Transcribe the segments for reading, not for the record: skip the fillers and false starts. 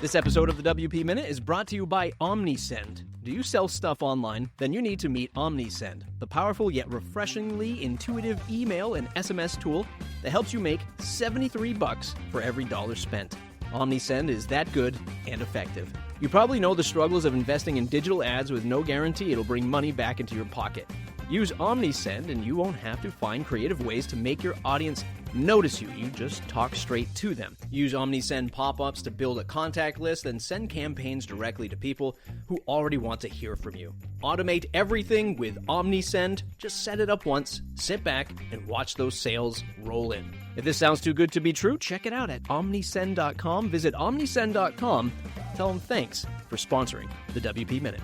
This episode of the WP Minute is brought to you by OmniSend. Do you sell stuff online? Then you need to meet OmniSend, the powerful yet refreshingly intuitive email and SMS tool that helps you make $73 for every dollar spent. OmniSend is that good and effective. You probably know the struggles of investing in digital ads with no guarantee it'll bring money back into your pocket. Use OmniSend and you won't have to find creative ways to make your audience notice you. You just talk straight to them. Use OmniSend pop-ups to build a contact list, then send campaigns directly to people who already want to hear from you. Automate everything with OmniSend. Just set it up once, sit back, and watch those sales roll in. If this sounds too good to be true, check it out at omnisend.com. Visit omnisend.com. Tell them thanks for sponsoring the WP Minute.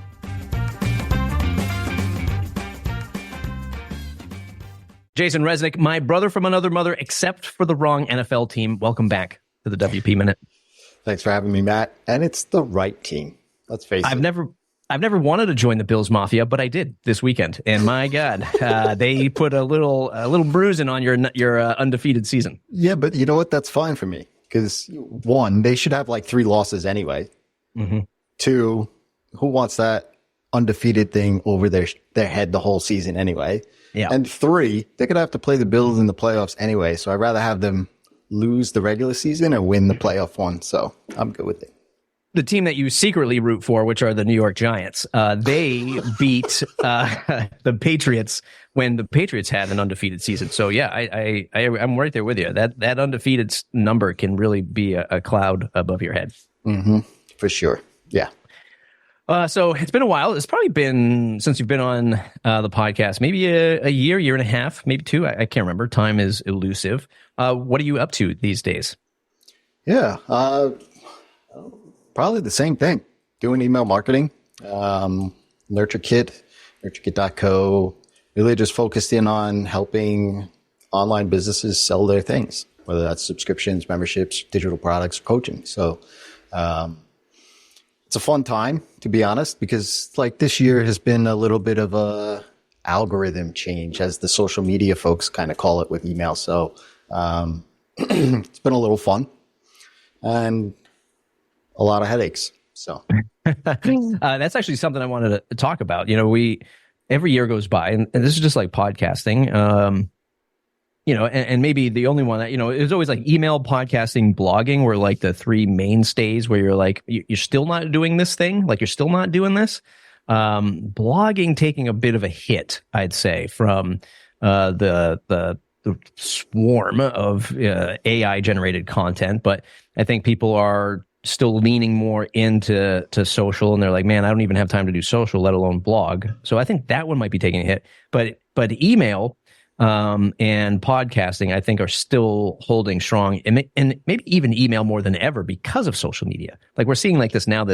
Jason Resnick, my brother from another mother, except for the wrong NFL team. Welcome back to the WP Minute. Thanks for having me, Matt. And it's the right team. Let's face it. I've never wanted to join the Bills Mafia, but I did this weekend. And my God, they put a little bruising on your undefeated season. Yeah, but you know what? That's fine for me. Because one, they should have like 3 losses anyway. Mm-hmm. 2, who wants that undefeated thing over their head the whole season anyway? Yeah. And 3, they're going to have to play the Bills in the playoffs anyway. So I'd rather have them lose the regular season and win the playoff one. So I'm good with it. The team that you secretly root for, which are the New York Giants, they beat the Patriots when the Patriots had an undefeated season. So yeah, I'm right there with you. That undefeated number can really be a cloud above your head. Mm-hmm. For sure. Yeah. So it's been a while. It's probably been since you've been on the podcast, maybe a year and a half, maybe 2. I can't remember. Time is elusive. What are you up to these days? Yeah, probably the same thing. Doing email marketing, NurtureKit, NurtureKit.co. Really just focused in on helping online businesses sell their things, whether that's subscriptions, memberships, digital products, or coaching. So, it's a fun time, to be honest, because like this year has been a little bit of a algorithm change, as the social media folks kind of call it with email. So it's been a little fun and a lot of headaches. So that's actually something I wanted to talk about. You know, every year goes by, and this is just like podcasting. You know, and maybe the only one that, you know, it's always like email, podcasting, blogging were like the 3 mainstays where you're like, you're still not doing this thing. Like you're still not doing this. Blogging taking a bit of a hit, I'd say, from the swarm of AI generated content. But I think people are still leaning more into social, and they're like, man, I don't even have time to do social, let alone blog. So I think that one might be taking a hit. But email and podcasting, I think, are still holding strong, and maybe even email more than ever because of social media. Like we're seeing like this now,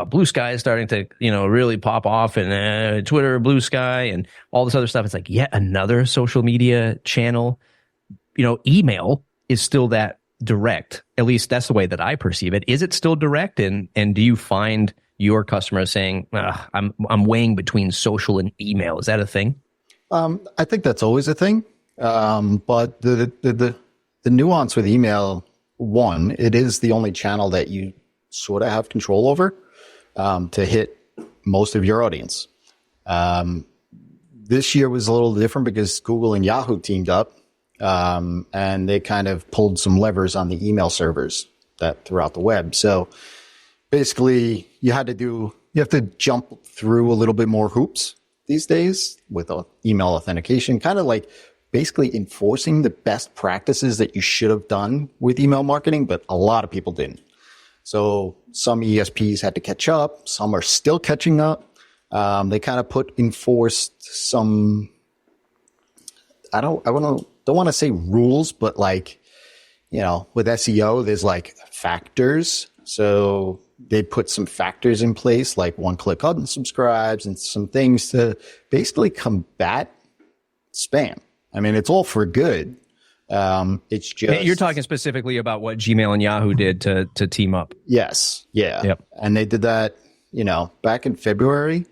Blue Sky is starting to, you know, really pop off, and Twitter, Blue Sky, and all this other stuff. It's like yet another social media channel. You know, email is still that direct. At least that's the way that I perceive it. Is it still direct? And do you find your customers saying, I'm weighing between social and email? Is that a thing? I think that's always a thing. But the nuance with email, one, it is the only channel that you sort of have control over, to hit most of your audience. This year was a little different because Google and Yahoo teamed up, and they kind of pulled some levers on the email servers that throughout the web. So basically you have to jump through a little bit more hoops these days with email authentication, kind of like basically enforcing the best practices that you should have done with email marketing, but a lot of people didn't. So some ESPs had to catch up. Some are still catching up. They kind of enforced some, I don't want to say rules, but like, you know, with SEO, there's like factors. So they put some factors in place, like one-click unsubscribes and some things to basically combat spam. I mean, it's all for good. It's just... You're talking specifically about what Gmail and Yahoo did to team up. Yes. Yeah. Yep. And they did that, you know, back in February.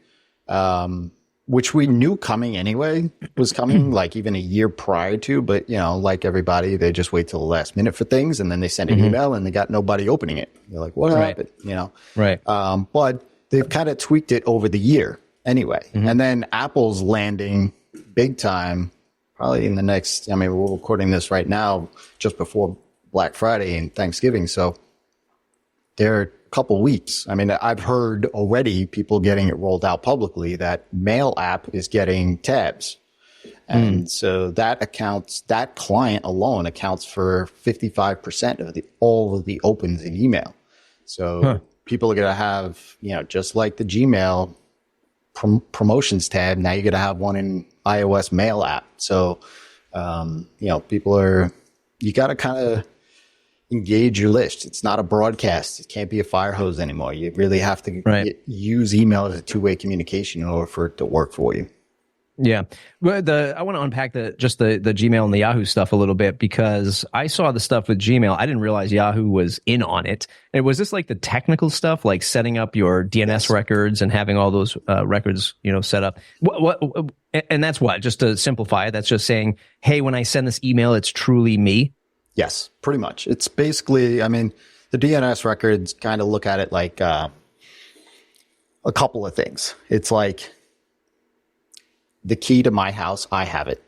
which we knew coming anyway, was coming like even a year prior to, but like everybody, they just wait till the last minute for things, and then they send an email and they got nobody opening it. You're like, what happened? Right. But they've kind of tweaked it over the year anyway. And then Apple's landing big time, probably in the next, we're recording this right now just before Black Friday and Thanksgiving. So they're a couple weeks. I've heard already people getting it rolled out publicly that Mail app is getting tabs. And so that client alone accounts for 55% of all of the opens in email. So people are going to have, just like the Gmail promotions tab, now you're going to have one in iOS Mail app. So, you got to kind of engage your list. It's not a broadcast. It can't be a fire hose anymore. You really have to use email as a two-way communication in order for it to work for you. Yeah. Well, I want to unpack the Gmail and the Yahoo stuff a little bit, because I saw the stuff with Gmail. I didn't realize Yahoo was in on it. And was this like the technical stuff, like setting up your DNS records and having all those records, set up? And that's what, just to simplify it, that's just saying, hey, when I send this email, it's truly me. Yes, pretty much. It's basically, the DNS records kind of look at it like a couple of things. It's like, the key to my house, I have it.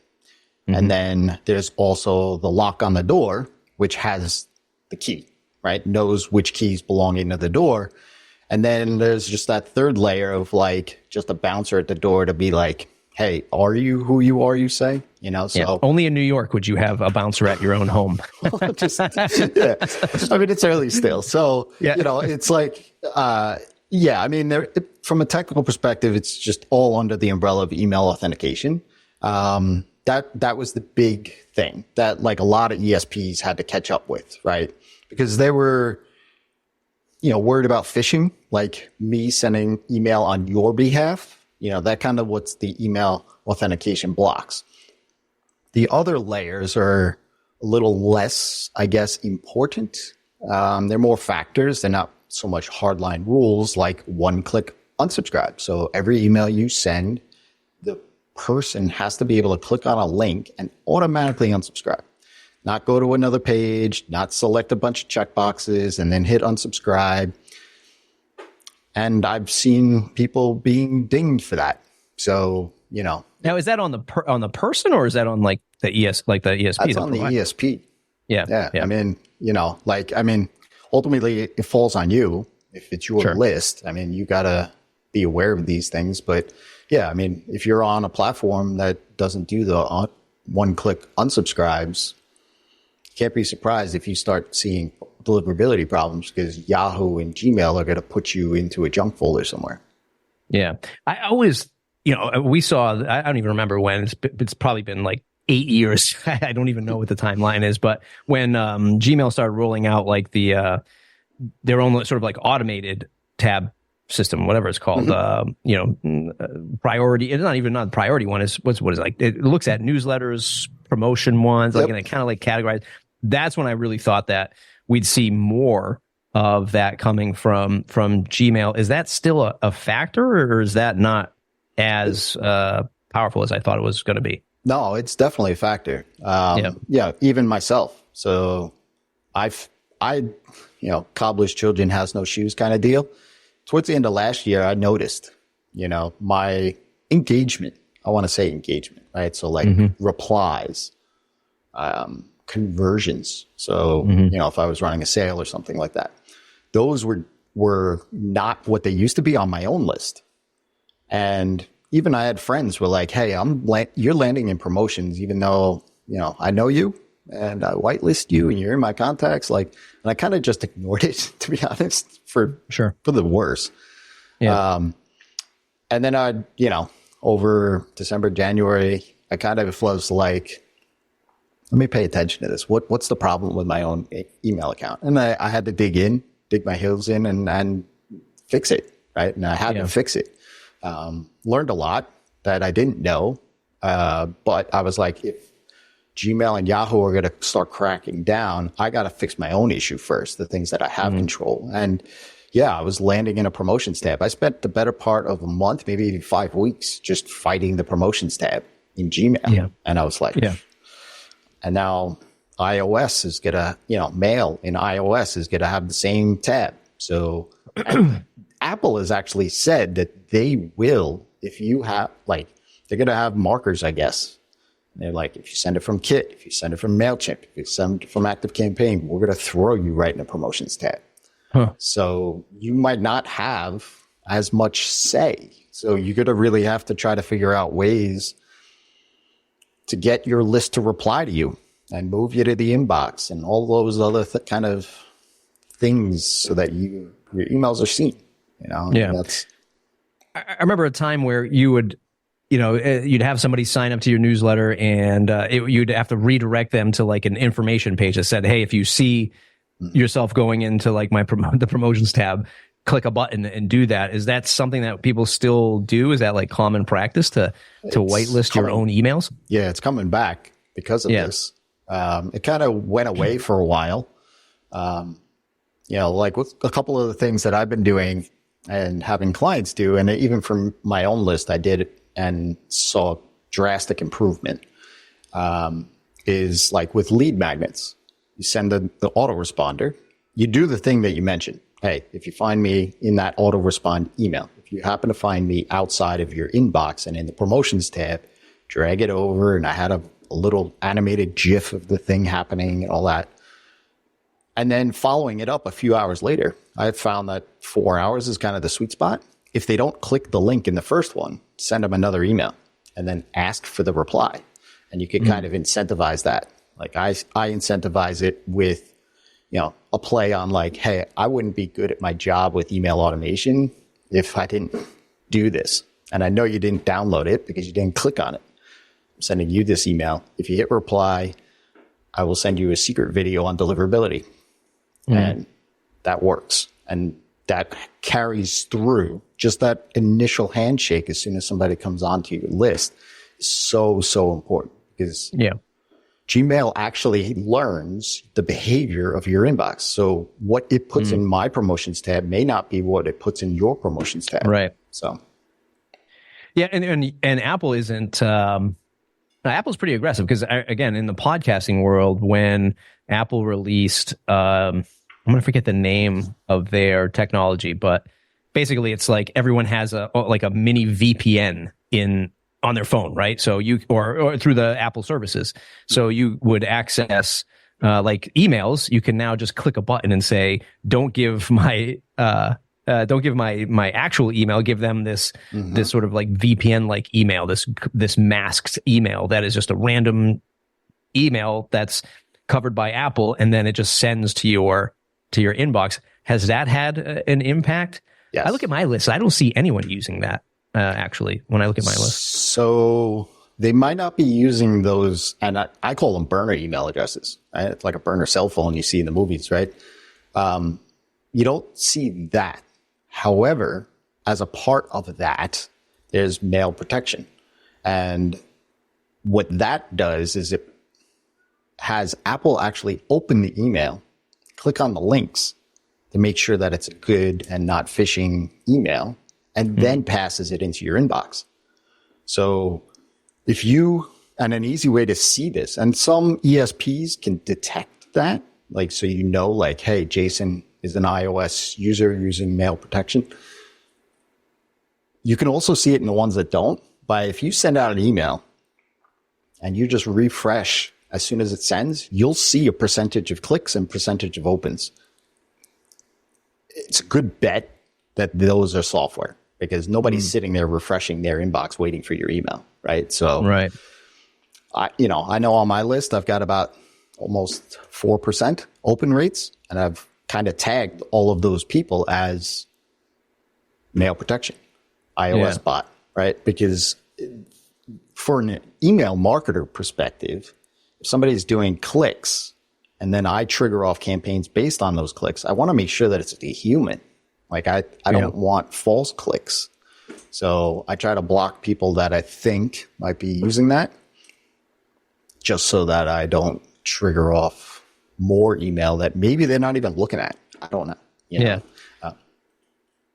And then there's also the lock on the door, which has the key, right? Knows which keys belong into the door. And then there's just that third layer of like just a bouncer at the door to be like, hey, are you who you are, you say? So only in New York would you have a bouncer at your own home. It's early still. So, it's like, from a technical perspective, it's just all under the umbrella of email authentication. That was the big thing that like a lot of ESPs had to catch up with, right? Because they were, worried about phishing, like me sending email on your behalf. That kind of what's the email authentication blocks. The other layers are a little less, I guess, important. They're more factors. They're not so much hardline rules like one-click unsubscribe. So every email you send, the person has to be able to click on a link and automatically unsubscribe. Not go to another page, not select a bunch of checkboxes and then hit unsubscribe. And I've seen people being dinged for that. So, Now, is that on the person, or is that on like the ESP? That's on the ESP. Yeah. Ultimately, it falls on you if it's your list. You got to be aware of these things. But if you're on a platform that doesn't do the one-click unsubscribes, you can't be surprised if you start seeing deliverability problems, because Yahoo and Gmail are going to put you into a junk folder somewhere. Yeah. I always, we saw, I don't even remember when, it's probably been like 8 years. I don't even know what the timeline is, but when Gmail started rolling out like their own sort of like automated tab system, whatever it's called, priority. It's not even not the priority one. Is what is it like? It looks at newsletters, promotion ones, like, and it kind of like categorized. That's when I really thought that we'd see more of that coming from Gmail. Is that still a factor, or is that not as powerful as I thought it was going to be? No, it's definitely a factor. Even myself. So cobbler's children has no shoes kind of deal. Towards the end of last year, I noticed, my engagement, I want to say engagement, right? So like replies, conversions. So, if I was running a sale or something like that, those were not what they used to be on my own list. And even I had friends who were like, hey, you're landing in promotions, even though, I know you and I whitelist you and you're in my contacts. Like, and I kind of just ignored it, to be honest, for the worse. Yeah. And then over December, January, I kind of was like, let me pay attention to this. What's the problem with my own email account? And I had to dig my heels in and fix it. Right. And I had to fix it. Learned a lot that I didn't know. But I was like, if Gmail and Yahoo are going to start cracking down, I got to fix my own issue first, the things that I have control. And, yeah, I was landing in a promotions tab. I spent the better part of a month, maybe even 5 weeks, just fighting the promotions tab in Gmail. Yeah. And I was like, Yeah. And now iOS is gonna, Mail in iOS is gonna have the same tab. So Apple has actually said that they will, if you have they're gonna have markers, I guess. They're like, if you send it from Kit, if you send it from MailChimp, if you send it from ActiveCampaign, we're gonna throw you right in the promotions tab. Huh. So you might not have as much say. So you're gonna really have to try to figure out ways to get your list to reply to you and move you to the inbox and all those other kind of things so that your emails are seen. Yeah. I remember a time where you would, you'd have somebody sign up to your newsletter, and you'd have to redirect them to like an information page that said, "Hey, if you see yourself going into like the promotions tab, click a button and do that." Is that something that people still do? Is that like common practice to whitelist your own emails? Yeah, it's coming back because of this. It kind of went away for a while. Like with a couple of the things that I've been doing and having clients do, and even from my own list, I did and saw drastic improvement, is like with lead magnets. You send the autoresponder, you do the thing that you mentioned. Hey, if you find me in that autorespond email, if you happen to find me outside of your inbox and in the promotions tab, drag it over. And I had a little animated GIF of the thing happening and all that. And then following it up a few hours later, I found that 4 hours is kind of the sweet spot. If they don't click the link in the first one, send them another email and then ask for the reply. And you can kind of incentivize that. Like I incentivize it with, a play on like, hey, I wouldn't be good at my job with email automation if I didn't do this. And I know you didn't download it because you didn't click on it. I'm sending you this email. If you hit reply, I will send you a secret video on deliverability. And that works. And that carries through. Just that initial handshake as soon as somebody comes onto your list is so, so important because Gmail actually learns the behavior of your inbox. So what it puts in my promotions tab may not be what it puts in your promotions tab. Right. So, yeah, and Apple isn't. Apple's pretty aggressive because, again, in the podcasting world, when Apple released, I'm going to forget the name of their technology, but basically, it's like everyone has a mini VPN on their phone, right? So you or through the Apple services. So you would access like emails. You can now just click a button and say, "Don't give my actual email. Give them this sort of like VPN like email. This masked email that is just a random email that's covered by Apple, and then it just sends to your inbox." Has that had an impact? Yes. I look at my list. I don't see anyone using that. Actually, when I look at my list. So they might not be using those, and I call them burner email addresses. Right? It's like a burner cell phone you see in the movies, right? You don't see that. However, as a part of that, there's mail protection. And what that does is it has Apple actually open the email, click on the links to make sure that it's a good and not phishing email, and then passes it into your inbox. So and an easy way to see this, and some ESPs can detect that, like, so like, hey, Jason is an iOS user using mail protection. You can also see it in the ones that don't, by if you send out an email and you just refresh as soon as it sends, you'll see a percentage of clicks and percentage of opens. It's a good bet that those are software because nobody's sitting there refreshing their inbox waiting for your email, right? So, right. I know on my list I've got about almost 4% open rates, and I've kind of tagged all of those people as mail protection, iOS bot, right? Because for an email marketer perspective, if somebody's doing clicks and then I trigger off campaigns based on those clicks, I want to make sure that it's a human. Like I don't want false clicks. So I try to block people that I think might be using that just so that I don't trigger off more email that maybe they're not even looking at. I don't know. You know?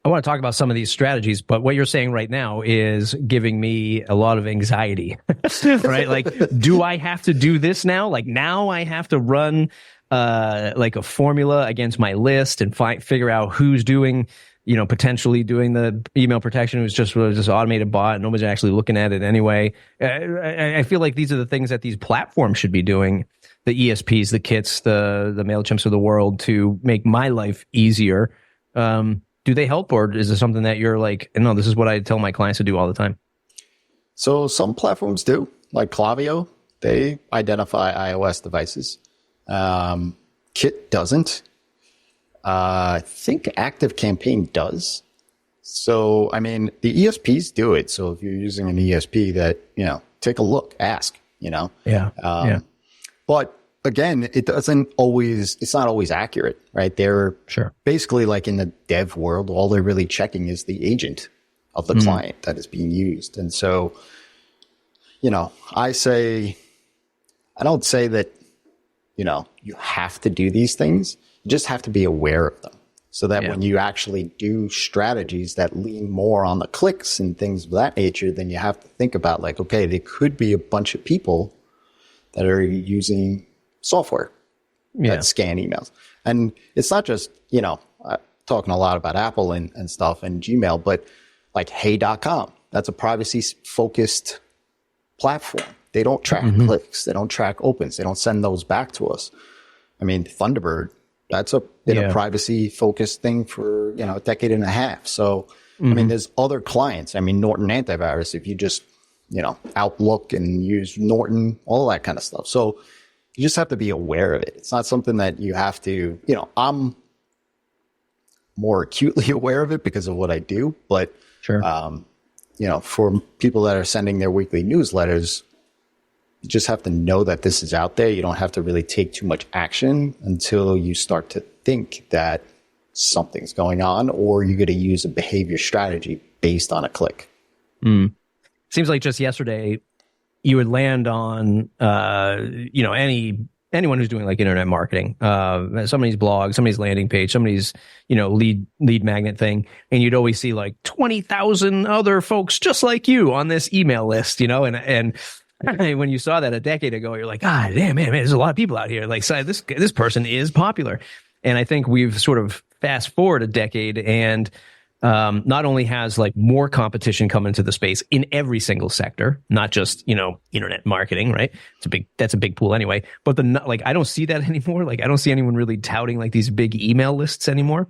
I want to talk about some of these strategies, but what you're saying right now is giving me a lot of anxiety, right? Like, do I have to do this now? Like, now I have to run like a formula against my list and figure out who's doing, potentially doing the email protection, who's just automated bot and nobody's actually looking at it anyway. I feel like these are the things that these platforms should be doing, the ESPs, the kits, the MailChimps of the world, to make my life easier. Do they help, or is it something that you're like, no, this is what I tell my clients to do all the time? So some platforms do, like Klaviyo, they identify iOS devices. Kit doesn't. I think ActiveCampaign does. So, I mean, the ESPs do it. So if you're using an ESP that, take a look, ask, Yeah. But again, it's not always accurate, right? They're basically like in the dev world, all they're really checking is the agent of the client that is being used. And so, I don't say that, you have to do these things. You just have to be aware of them so that when you actually do strategies that lean more on the clicks and things of that nature, then you have to think about like, okay, there could be a bunch of people that are using software that scan emails. And it's not just, talking a lot about Apple and stuff and Gmail, but like hey.com, that's a privacy focused platform. They don't track clicks. They don't track opens. They don't send those back to us. I mean, Thunderbird, that's been a privacy focused thing for, a decade and a half. So, I mean, there's other clients. I mean, Norton Antivirus, if you just, Outlook and use Norton, all that kind of stuff. So, you just have to be aware of it. It's not something that you have to, I'm more acutely aware of it because of what I do. But, for people that are sending their weekly newsletters, you just have to know that this is out there. You don't have to really take too much action until you start to think that something's going on, or you're going to use a behavior strategy based on a click. Seems like just yesterday, you would land on, anyone who's doing like internet marketing, somebody's blog, somebody's landing page, somebody's, lead magnet thing. And you'd always see like 20,000 other folks just like you on this email list, and when you saw that a decade ago, you're like, ah, damn, man, there's a lot of people out here. Like, so this person is popular. And I think we've sort of fast forward a decade, and not only has like more competition come into the space in every single sector, not just, internet marketing, right? That's a big pool anyway. But I don't see that anymore. Like, I don't see anyone really touting like these big email lists anymore.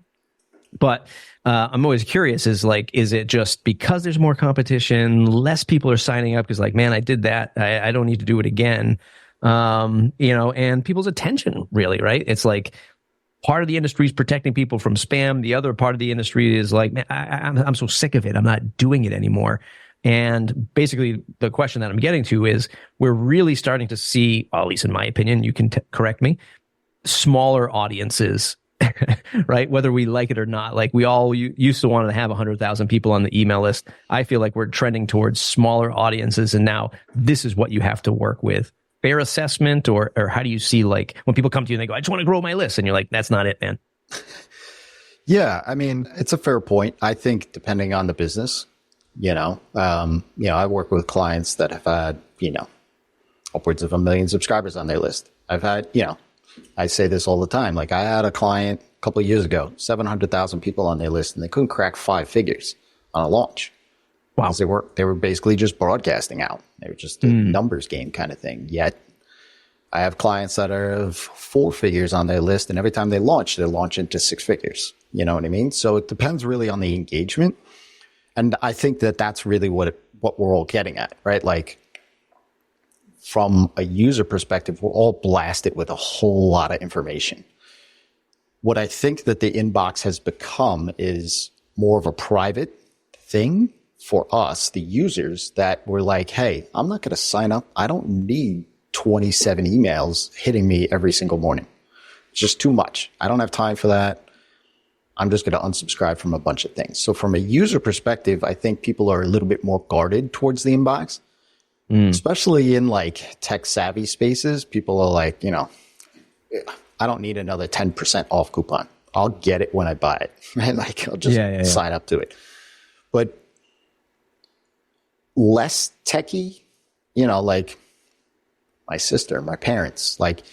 But I'm always curious, is it just because there's more competition, less people are signing up because like, man, I did that, I don't need to do it again. And people's attention, really, right? It's like, part of the industry is protecting people from spam. The other part of the industry is like, man, I'm so sick of it. I'm not doing it anymore. And basically, the question that I'm getting to is, we're really starting to see, well, at least in my opinion, you can correct me, smaller audiences, right? Whether we like it or not. Like, we all used to want to have 100,000 people on the email list. I feel like we're trending towards smaller audiences, and now this is what you have to work with. Fair assessment, or how do you see, like, when people come to you and they go, I just want to grow my list, and you're like, that's not it, man? Yeah, I mean, it's a fair point. I think depending on the business, I work with clients that have had, upwards of 1 million subscribers on their list. I've had, I say this all the time. Like, I had a client a couple of years ago, 700,000 people on their list, and they couldn't crack 5 figures on a launch. Wow. They were basically just broadcasting out. They were just a numbers game kind of thing. Yet I have clients that are of 4 figures on their list, and every time they launch into 6 figures. You know what I mean? So it depends really on the engagement. And I think that that's really what we're all getting at, right? Like, from a user perspective, we're all blasted with a whole lot of information. What I think that the inbox has become is more of a private thing for us, the users, that we're like, hey, I'm not going to sign up. I don't need 27 emails hitting me every single morning. It's just too much. I don't have time for that. I'm just going to unsubscribe from a bunch of things. So from a user perspective, I think people are a little bit more guarded towards the inbox, especially in like tech savvy spaces. People are like, I don't need another 10% off coupon. I'll get it when I buy it. Right? Like I'll just sign up to it. But less techie, like my sister, my parents, like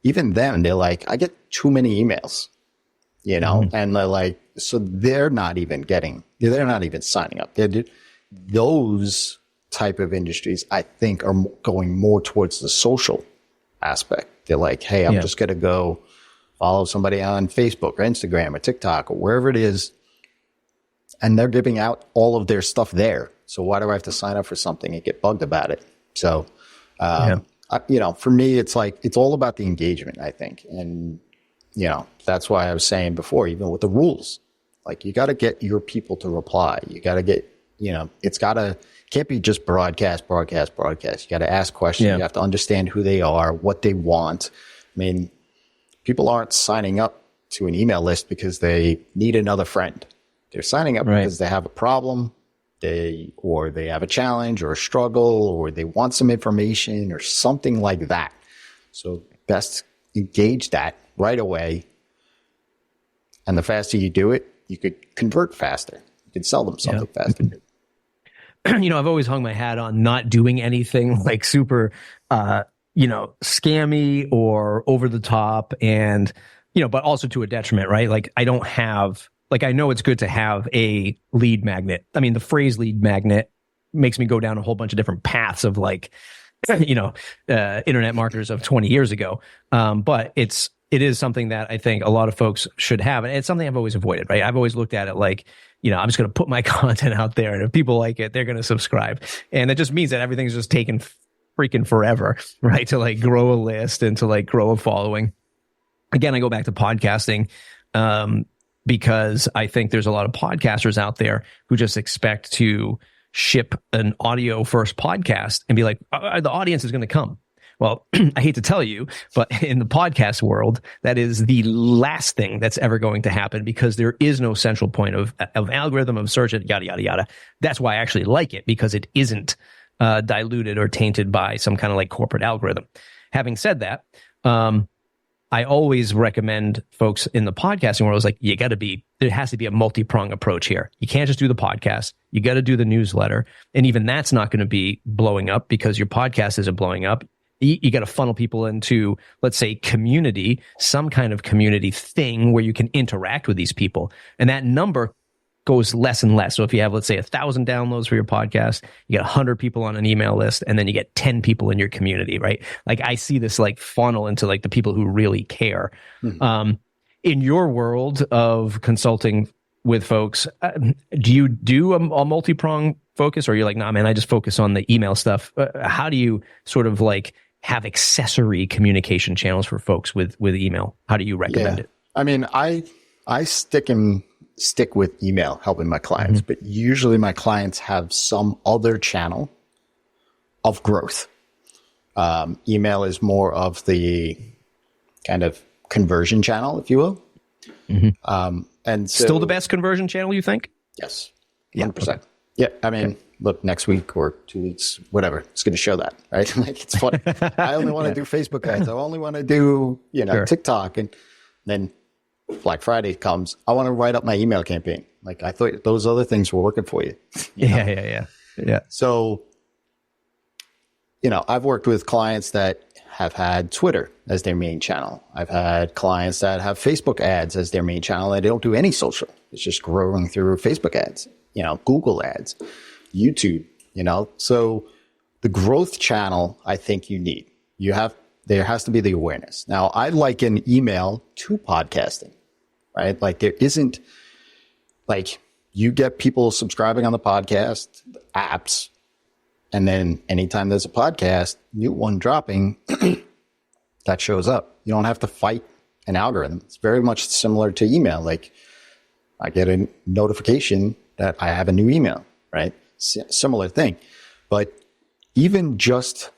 even them, they're like, I get too many emails, and they're like, so they're not even signing up. Those type of industries, I think, are going more towards the social aspect. They're like, hey, I'm just going to go follow somebody on Facebook or Instagram or TikTok or wherever it is. And they're giving out all of their stuff there. So why do I have to sign up for something and get bugged about it? So, for me, it's like, it's all about the engagement, I think. And, that's why I was saying before, even with the rules, like you got to get your people to reply. You got to get, can't be just broadcast. You got to ask questions. You have to understand who they are, what they want. I mean, people aren't signing up to an email list because they need another friend. They're signing up because they have a problem, they have a challenge or a struggle, or they want some information or something like that. So best engage that right away. And the faster you do it, you could convert faster. You could sell them something faster. I've always hung my hat on not doing anything like super, scammy or over the top, and, but also to a detriment, right? Like I don't have, I know it's good to have a lead magnet. I mean, the phrase lead magnet makes me go down a whole bunch of different paths of internet marketers of 20 years ago. But it is something that I think a lot of folks should have. And it's something I've always avoided, right? I've always looked at it like, I'm just going to put my content out there, and if people like it, they're going to subscribe. And it just means that everything's just taken freaking forever, right? To grow a list and to grow a following. Again, I go back to podcasting, because I think there's a lot of podcasters out there who just expect to ship an audio first podcast and be like, the audience is going to come. Well, I hate to tell you, but in the podcast world, that is the last thing that's ever going to happen, because there is no central point of algorithm, of search, yada, yada, yada. That's why I actually like it, because it isn't diluted or tainted by some kind of corporate algorithm. Having said that, I always recommend folks in the podcasting world there has to be a multi-prong approach here. You can't just do the podcast. You got to do the newsletter. And even that's not going to be blowing up because your podcast isn't blowing up. You got to funnel people into, let's say, community, some kind of community thing where you can interact with these people. And that number goes less and less. So if you have, let's say, 1,000 downloads for your podcast, you get 100 people on an email list, and then you get 10 people in your community, right? I see this funnel into the people who really care. Mm-hmm. In your world of consulting with folks, do you do a multi-prong focus, or you're like, nah, man, I just focus on the email stuff? How do you sort of have accessory communication channels for folks with email? How do you recommend it? I mean, I stick with email helping my clients, but usually my clients have some other channel of growth. Email is more of the kind of conversion channel, if you will. Mm-hmm. And so, still the best conversion channel, you think? Yes, 100%. Okay. Yeah, I mean, look, next week or 2 weeks, whatever, it's going to show that, right? It's funny. I only want to do Facebook ads. I only want to do, TikTok, and then Black Friday comes, I want to write up my email campaign. I thought those other things were working for you. Yeah. So, I've worked with clients that have had Twitter as their main channel. I've had clients that have Facebook ads as their main channel, and they don't do any social. It's just growing through Facebook ads, Google ads, YouTube, So the growth channel, I think you need. There has to be the awareness. Now, I liken email to podcasting, right? There isn't, you get people subscribing on the podcast, the apps, and then anytime there's a podcast, new one dropping, that shows up. You don't have to fight an algorithm. It's very much similar to email. I get a notification that I have a new email, right? Similar thing. But even just,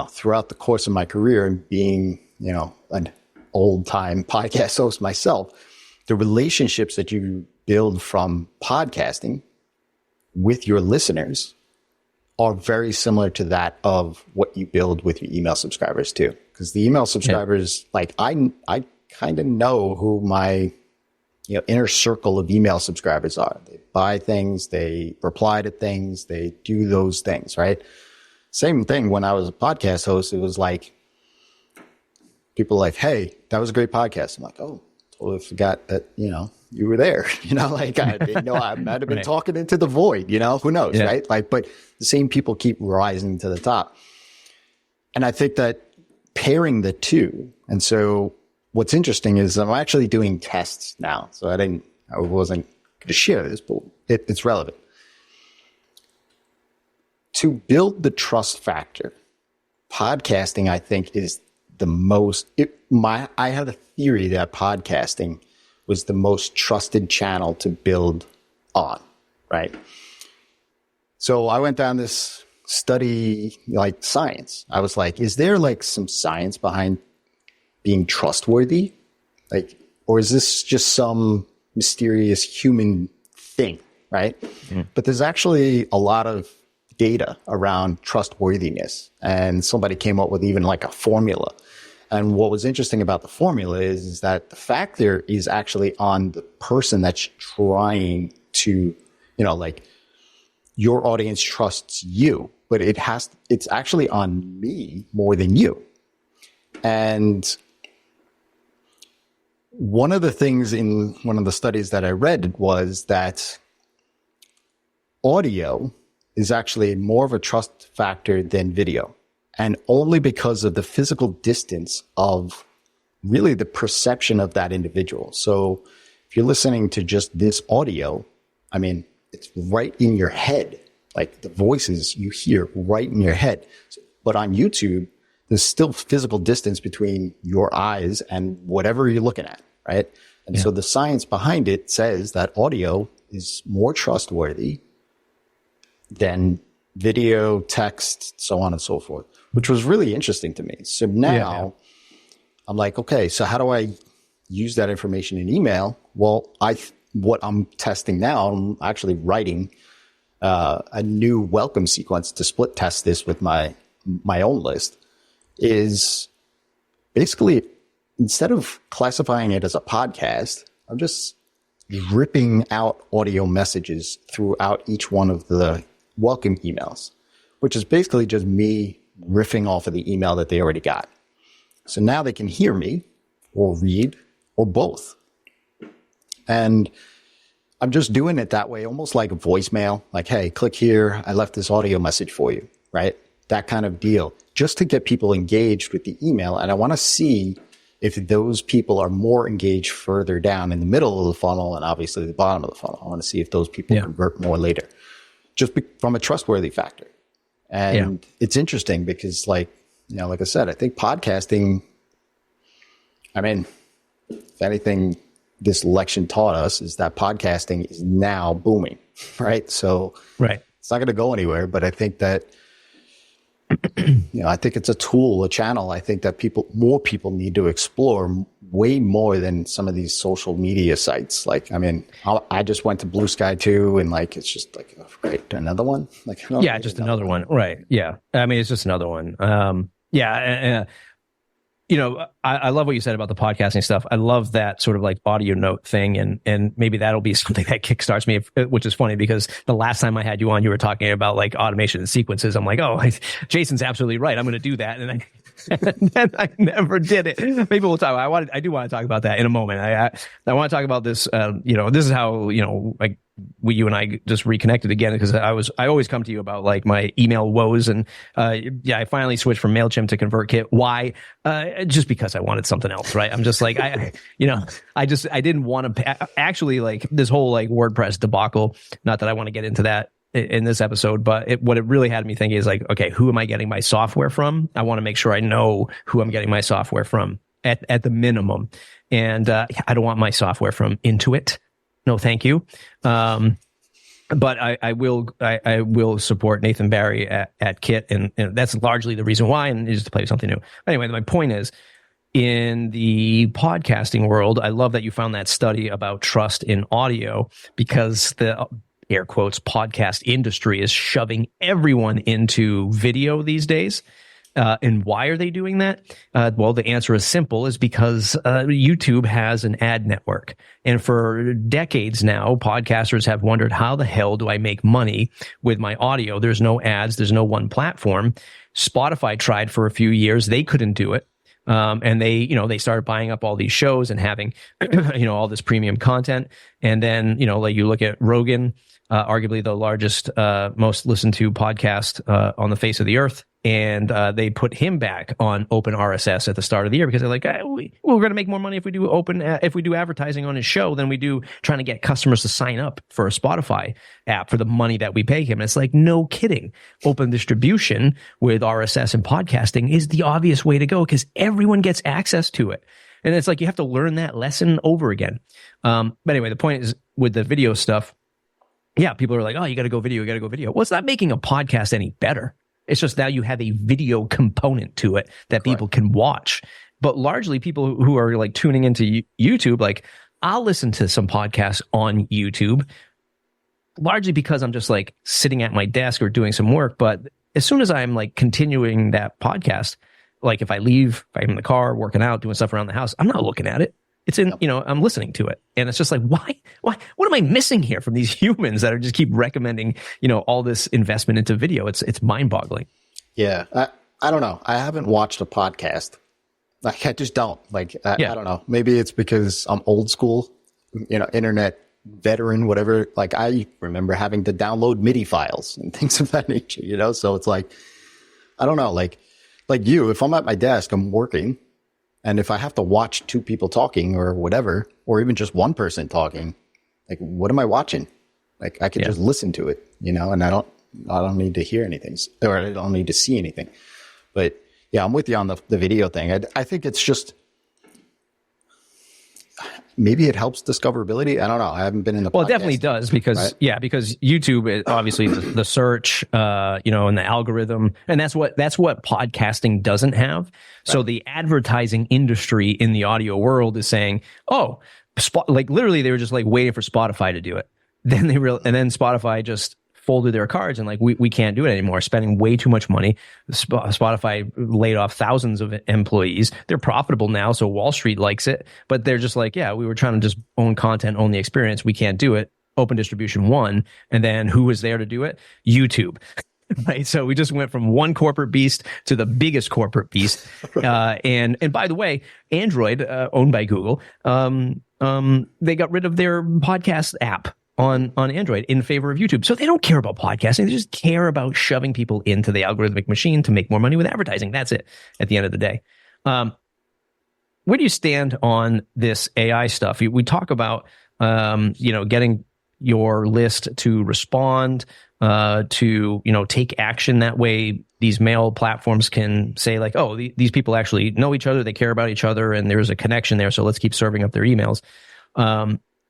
throughout the course of my career and being, an old time podcast host myself, the relationships that you build from podcasting with your listeners are very similar to that of what you build with your email subscribers too. Because the email subscribers, I kind of know who my inner circle of email subscribers are. They buy things, they reply to things, they do those things, right? Same thing when I was a podcast host. It was like, people like, hey, that was a great podcast. I'm like, oh, totally forgot that, you were there. Like I didn't know, I might have been talking into the void, who knows, right? Like, but the same people keep rising to the top. And I think that pairing the two, and so what's interesting is I'm actually doing tests now. So I wasn't going to share this, but it's relevant. To build the trust factor, podcasting, I think, is the most, I have a theory that podcasting was the most trusted channel to build on, right? So I went down this study, like science. I was like, is there like some science behind being trustworthy? Like, or is this just some mysterious human thing, right? Mm. But there's actually a lot of data around trustworthiness. And somebody came up with even like a formula. And what was interesting about the formula is that the factor is actually on the person that's trying to, like your audience trusts you, but it's actually on me more than you. And one of the things in one of the studies that I read was that audio is actually more of a trust factor than video. And only because of the physical distance of really the perception of that individual. So if you're listening to just this audio, I mean, it's right in your head. Like the voices you hear right in your head. But on YouTube, there's still physical distance between your eyes and whatever you're looking at, right? And so the science behind it says that audio is more trustworthy than video, text, so on and so forth, which was really interesting to me. So now I'm like, okay, so how do I use that information in email? Well, what I'm testing now, I'm actually writing a new welcome sequence to split test this with my own list, is basically, instead of classifying it as a podcast, I'm just ripping out audio messages throughout each one of the welcome emails, which is basically just me riffing off of the email that they already got. So now they can hear me or read or both. And I'm just doing it that way, almost like a voicemail, like, hey, click here. I left this audio message for you, right? That kind of deal, just to get people engaged with the email. And I want to see if those people are more engaged further down in the middle of the funnel and obviously the bottom of the funnel. I want to see if those people convert more later, just from a trustworthy factor. And it's interesting because like I said, I think podcasting, I mean, if anything, this election taught us is that podcasting is now booming, right? So it's not going to go anywhere, but I think that, I think it's a tool, a channel. I think that more people need to explore way more than some of these social media sites. Like, I mean, I just went to Blue Sky too, and like, it's just like, oh, great, another one. Like, just another one. Right. Yeah. I mean, it's just another one. I love what you said about the podcasting stuff. I love that sort of like audio note thing. And maybe that'll be something that kickstarts me, which is funny because the last time I had you on, you were talking about like automation and sequences. I'm like, oh, Jason's absolutely right. I'm going to do that. And then I never did it. Maybe we'll talk. I do want to talk about that in a moment. I want to talk about this. This is how, like you and I just reconnected again because I always come to you about like my email woes. And, I finally switched from MailChimp to ConvertKit. Why? Just because I wanted something else, right? I'm just like, I didn't want to actually like this whole like WordPress debacle. Not that I want to get into that in this episode, but what it really had me thinking is like, okay, who am I getting my software from? I want to make sure I know who I'm getting my software from at the minimum. And I don't want my software from Intuit. No, thank you. But I will support Nathan Barry at Kit, and that's largely the reason why, and just to play something new. Anyway, my point is, in the podcasting world, I love that you found that study about trust in audio because the air quotes podcast industry is shoving everyone into video these days. And why are they doing that? Well, the answer is simple, is because YouTube has an ad network. And for decades now, podcasters have wondered, how the hell do I make money with my audio? There's no ads. There's no one platform. Spotify tried for a few years. They couldn't do it. And they started buying up all these shows and having, all this premium content. And then, like you look at Rogan, arguably the largest, most listened to podcast on the face of the earth. And they put him back on open RSS at the start of the year because they're like, we're going to make more money if we do advertising on his show than we do trying to get customers to sign up for a Spotify app for the money that we pay him. And it's like, no kidding. Open distribution with RSS and podcasting is the obvious way to go because everyone gets access to it. And it's like you have to learn that lesson over again. But anyway, the point is with the video stuff, yeah, people are like, oh, you got to go video, Well, it's not making a podcast any better. It's just now you have a video component to it that people can watch. But largely people who are like tuning into YouTube, like I'll listen to some podcasts on YouTube, largely because I'm just like sitting at my desk or doing some work. But as soon as I'm like continuing that podcast, like if I'm in the car, working out, doing stuff around the house, I'm not looking at it. It's in, I'm listening to it. And it's just like, why, what am I missing here from these humans that are just keep recommending, all this investment into video? It's mind boggling. Yeah. I don't know. I haven't watched a podcast. Like I just don't I don't know. Maybe it's because I'm old school, internet veteran, whatever. Like I remember having to download MIDI files and things of that nature, so it's like, I don't know, like you, if I'm at my desk, I'm working. And if I have to watch two people talking or whatever, or even just one person talking, like, what am I watching? Like, I could just listen to it, and I don't need to hear anything, or I don't need to see anything. But yeah, I'm with you on the video thing. I think it's just, maybe it helps discoverability. I don't know. I haven't been in the Well, it definitely does because, right? Because YouTube is obviously the search, and the algorithm, and that's what podcasting doesn't have. Right. So the advertising industry in the audio world is saying, oh, literally they were just like waiting for Spotify to do it. Then and then Spotify just folded their cards and like, we can't do it anymore, spending way too much money. Spotify laid off thousands of employees. They're profitable now, so Wall Street likes it, but they're just like, yeah, we were trying to just own content, own the experience. We can't do it. Open distribution won. And then who was there to do it? YouTube. Right. So we just went from one corporate beast to the biggest corporate beast. And by the way, Android, owned by Google, they got rid of their podcast app on Android in favor of YouTube. So they don't care about podcasting. They just care about shoving people into the algorithmic machine to make more money with advertising. That's it at the end of the day. Where do you stand on this AI stuff? We talk about, getting your list to respond, to, take action. That way these mail platforms can say like, oh, these people actually know each other. They care about each other and there's a connection there. So let's keep serving up their emails.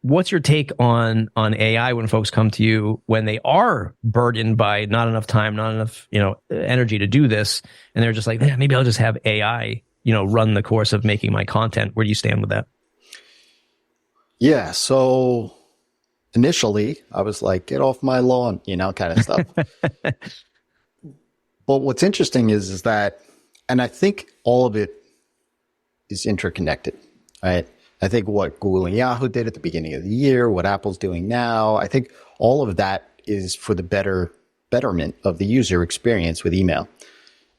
What's your take on AI when folks come to you when they are burdened by not enough time, not enough, energy to do this, and they're just like, maybe I'll just have AI, run the course of making my content. Where do you stand with that? Yeah. So initially I was like, get off my lawn, kind of stuff. But what's interesting is that, and I think all of it is interconnected, right? I think what Google and Yahoo did at the beginning of the year, what Apple's doing now, I think all of that is for the betterment of the user experience with email.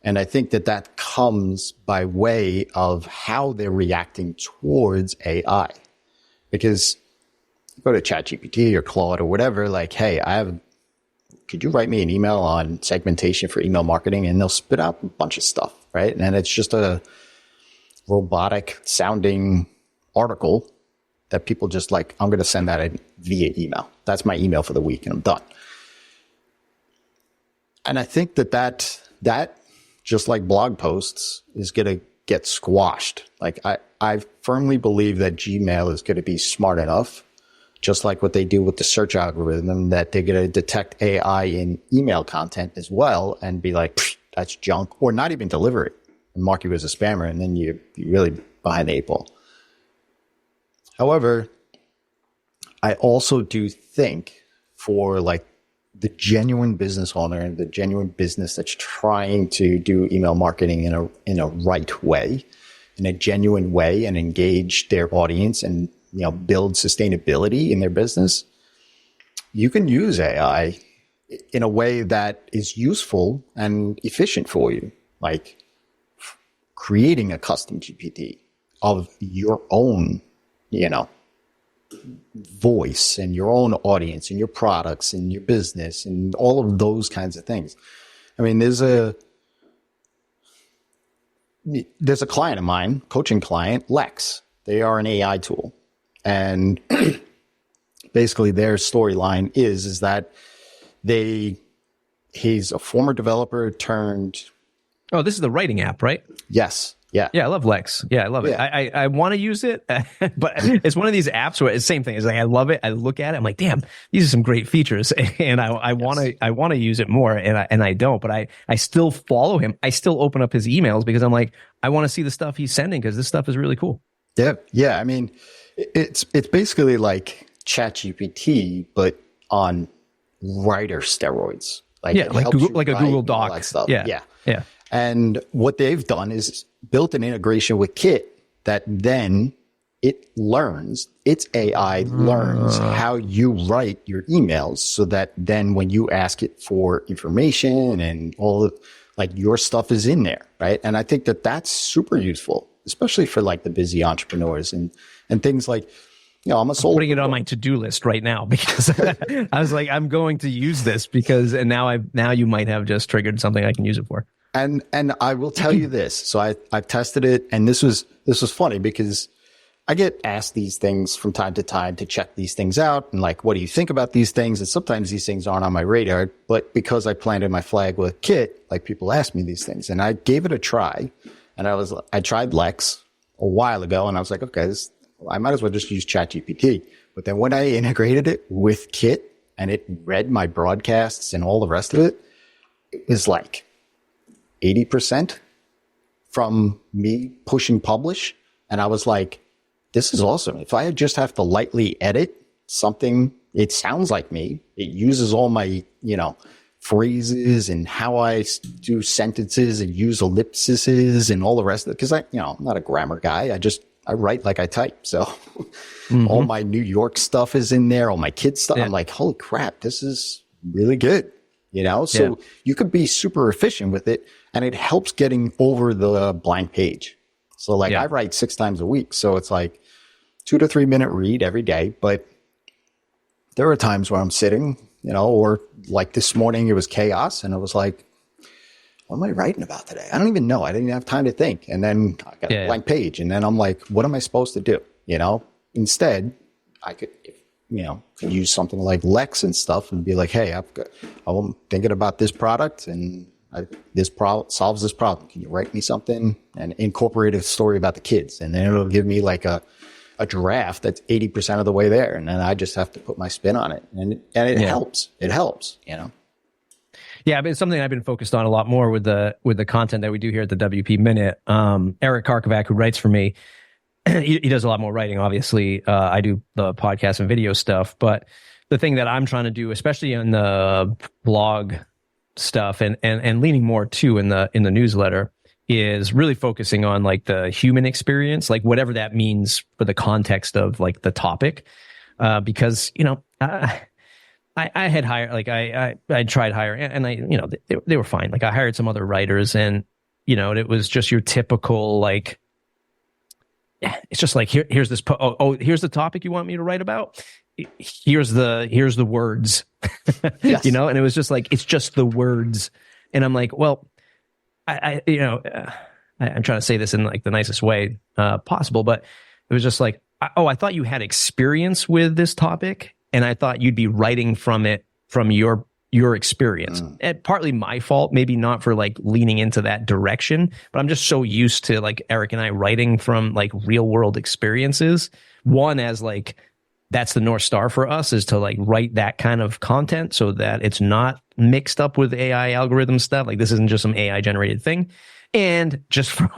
And I think that comes by way of how they're reacting towards AI. Because you go to ChatGPT or Claude or whatever, like, hey, could you write me an email on segmentation for email marketing? And they'll spit out a bunch of stuff, right? And it's just a robotic sounding article that people just like, I'm going to send that via email. That's my email for the week and I'm done. And I think that just like blog posts is going to get squashed. Like I firmly believe that Gmail is going to be smart enough, just like what they do with the search algorithm, that they're going to detect AI in email content as well and be like, that's junk, or not even deliver it and mark you as a spammer. And then you're really behind the eight ball. However, I also do think for like the genuine business owner and the genuine business that's trying to do email marketing in a right way, in a genuine way, and engage their audience and, you know, build sustainability in their business, you can use AI in a way that is useful and efficient for you, like creating a custom GPT of your own, you know, voice and your own audience and your products and your business and all of those kinds of things. I mean, there's a client of mine, coaching client, Lex. They are an AI tool. And basically their storyline is that he's a former developer turned. Oh, this is the writing app, right? Yes. Yeah. Yeah, I love Lex. Yeah, I love it. I want to use it, but it's one of these apps where it's the same thing. It's like, I love it. I look at it. I'm like, damn, these are some great features. And I want to use it more, and I don't, but I still follow him. I still open up his emails because I'm like, I want to see the stuff he's sending because this stuff is really cool. Yeah. Yeah. I mean, it's basically like ChatGPT, but on writer steroids. Like, yeah, like Google, like a Google Doc. That stuff. Yeah. Yeah. Yeah. And what they've done is built an integration with Kit that then it learns, its AI learns how you write your emails, so that then when you ask it for information and all of, like, your stuff is in there, right? And I think that that's super useful, especially for like the busy entrepreneurs and things like, you know, I'm putting it on my to-do list right now because I was like, I'm going to use this because, and now you might have just triggered something I can use it for. And I will tell you this. So I've tested it, and this was funny because I get asked these things from time to time to check these things out. And like, what do you think about these things? And sometimes these things aren't on my radar, but because I planted my flag with Kit, like, people ask me these things, and I gave it a try. And I tried Lex a while ago, and I was like, okay, I might as well just use ChatGPT. But then when I integrated it with Kit and it read my broadcasts and all the rest of it, it was like 80% from me pushing publish. And I was like, this is awesome. If I just have to lightly edit something, it sounds like me. It uses all my, you know, phrases and how I do sentences and use ellipses and all the rest of it. Cause I'm not a grammar guy. I write like I type. So all my New York stuff is in there. All my kids stuff. Yeah. I'm like, holy crap, this is really good. You know, so you could be super efficient with it, and it helps getting over the blank page. So like, I write 6 times a week. So it's like 2 to 3 minute read every day. But there are times where I'm sitting, you know, or like this morning it was chaos, and I was like, what am I writing about today? I don't even know. I didn't have time to think. And then I got a blank page, and then I'm like, what am I supposed to do? You know, instead I could use something like Lex and stuff and be like, hey, I'm thinking about this product, and this solves this problem. Can you write me something and incorporate a story about the kids? And then it'll give me like a draft that's 80% of the way there. And then I just have to put my spin on it. And it helps. It helps, you know? Yeah, but it's something I've been focused on a lot more with the content that we do here at the WP Minute. Eric Karkovac, who writes for me, he does a lot more writing, obviously. I do the podcast and video stuff, but the thing that I'm trying to do, especially in the blog stuff and leaning more too in the newsletter, is really focusing on like the human experience, like whatever that means for the context of like the topic. Because, you know, I had hired, like I tried hiring, and they were fine. Like I hired some other writers, and, you know, it was just your typical, like, it's just like, here's this, here's the topic you want me to write about. Here's the words, yes. You know, and it was just like, it's just the words. And I'm like, well, I'm trying to say this in like the nicest way possible, but it was just like, I thought you had experience with this topic, and I thought you'd be writing from your experience. And partly my fault, maybe not for like leaning into that direction, but I'm just so used to like Eric and I writing from like real world experiences. One, as like, that's the North Star for us, is to like write that kind of content so that it's not mixed up with AI algorithm stuff. Like this isn't just some AI generated thing. And just from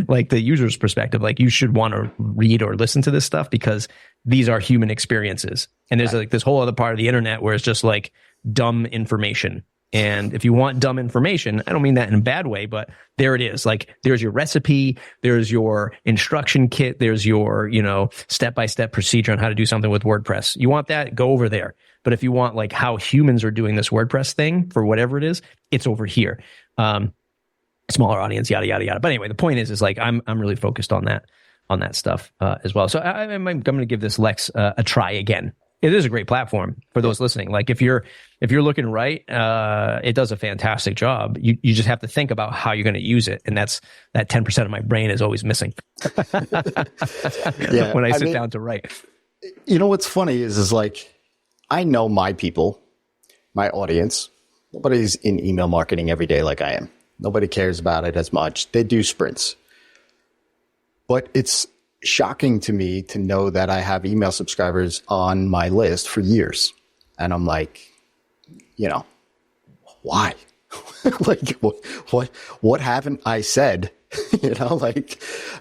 like the user's perspective, like you should want to read or listen to this stuff because these are human experiences. And there's like this whole other part of the internet where it's just like dumb information. And if you want dumb information, I don't mean that in a bad way, but there it is. Like, there's your recipe, there's your instruction kit, there's your, step-by-step procedure on how to do something with WordPress. You want that? Go over there. But if you want like how humans are doing this WordPress thing for whatever it is, it's over here. Smaller audience, yada, yada, yada. But anyway, the point is like, I'm really focused on that stuff as well. So I'm going to give this Lex a try again. It is a great platform for those listening. Like if you're looking right, it does a fantastic job. You just have to think about how you're going to use it, and that 10% of my brain is always missing when I sit down to write. You know what's funny is like, I know my people, my audience. Nobody's in email marketing every day like I am. Nobody cares about it as much. They do sprints, but it's shocking to me to know that I have email subscribers on my list for years. And I'm like, why? Like, what haven't I said?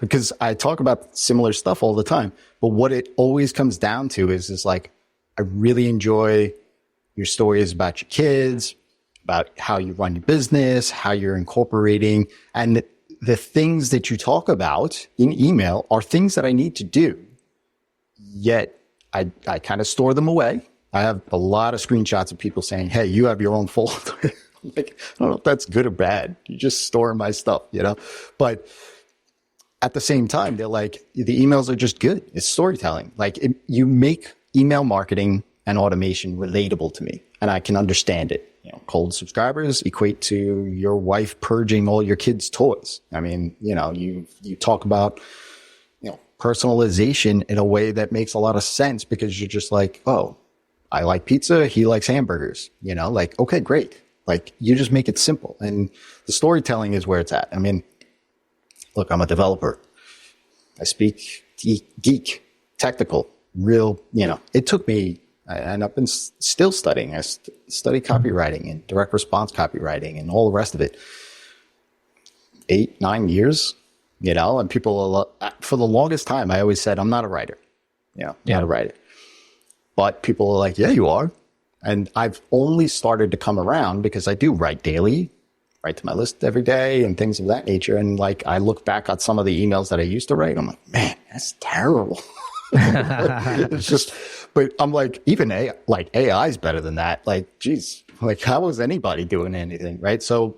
Because I talk about similar stuff all the time, but what it always comes down to is like, I really enjoy your stories about your kids, about how you run your business, how you're incorporating, and the things that you talk about in email are things that I need to do. Yet I kind of store them away. I have a lot of screenshots of people saying, hey, you have your own folder. Like, I don't know if that's good or bad. You just store my stuff, But at the same time, they're like, the emails are just good. It's storytelling. Like, you make email marketing and automation relatable to me, and I can understand it. Cold subscribers equate to your wife purging all your kids' toys. I mean, you talk about, personalization in a way that makes a lot of sense, because you're just like, oh, I like pizza, he likes hamburgers, like, okay, great. Like, you just make it simple, and the storytelling is where it's at. I mean, look, I'm a developer. I speak geek, technical, real, it took me, and I've been still studying. I study copywriting and direct response copywriting and all the rest of it. 8-9 years, and people, for the longest time, I always said, I'm not a writer. Not a writer. But people are like, yeah, you are. And I've only started to come around because I do write daily, write to my list every day and things of that nature. And like, I look back at some of the emails that I used to write. I'm like, man, that's terrible. It's just, but I'm like, even AI is better than that. Like, geez, like, how is anybody doing anything? Right. So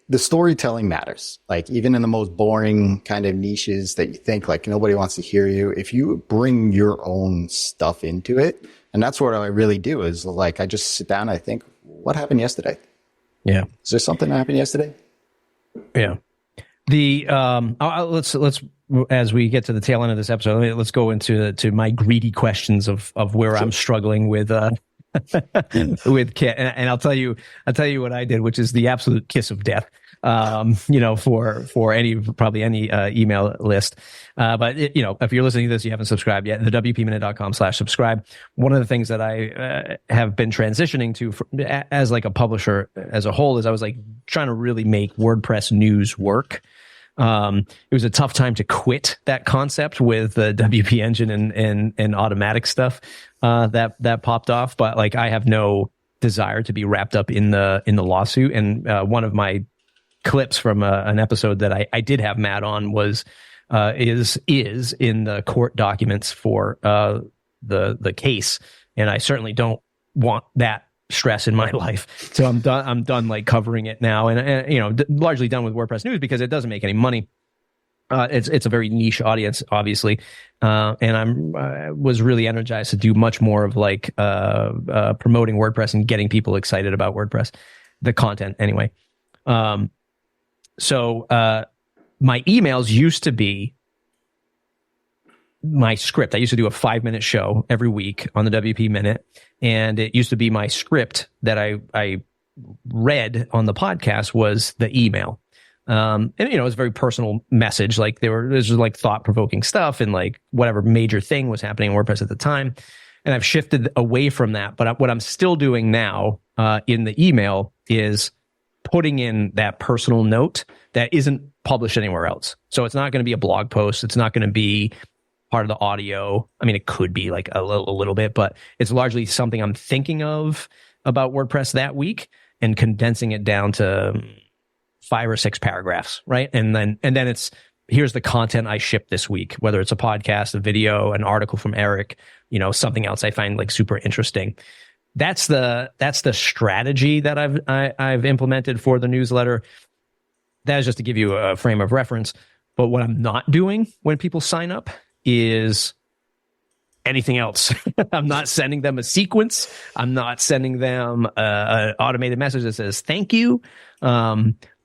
the storytelling matters. Like, even in the most boring kind of niches that you think like nobody wants to hear you, if you bring your own stuff into it, and that's what I really do, is like, I just sit down and I think, what happened yesterday? Yeah. Is there something that happened yesterday? Yeah. Let's as we get to the tail end of this episode, let's go into my greedy questions of where I'm struggling with with Kit, and I'll tell you what I did, which is the absolute kiss of death. For any email list. But if you're listening to this, you haven't subscribed yet, the wpminute.com/subscribe. One of the things that I have been transitioning to as like a publisher as a whole is I was like trying to really make WordPress news work. It was a tough time to quit that concept with the WP engine and automatic stuff that popped off. But like, I have no desire to be wrapped up in the lawsuit. And one of my clips from an episode that I did have Matt on was is in the court documents for the case, and I certainly don't want that stress in my life. So I'm done like covering it now, and largely done with WordPress news because it doesn't make any money. It's a very niche audience, obviously, and I was really energized to do much more of like promoting WordPress and getting people excited about WordPress, the content anyway. So my emails used to be my script. I used to do a 5-minute show every week on the WP Minute, and it used to be my script that I read on the podcast was the email. And it was a very personal message. Like this was like thought-provoking stuff and like whatever major thing was happening in WordPress at the time. And I've shifted away from that. But what I'm still doing now in the email is putting in that personal note that isn't published anywhere else. So it's not going to be a blog post. It's not going to be part of the audio. I mean, it could be like a little bit, but it's largely something I'm thinking of about WordPress that week and condensing it down to 5 or 6 paragraphs, right? And then it's, here's the content I shipped this week, whether it's a podcast, a video, an article from Eric, something else I find like super interesting. That's the strategy that I've implemented for the newsletter. That is just to give you a frame of reference. But what I'm not doing when people sign up is anything else. I'm not sending them a sequence. I'm not sending them an automated message that says thank you.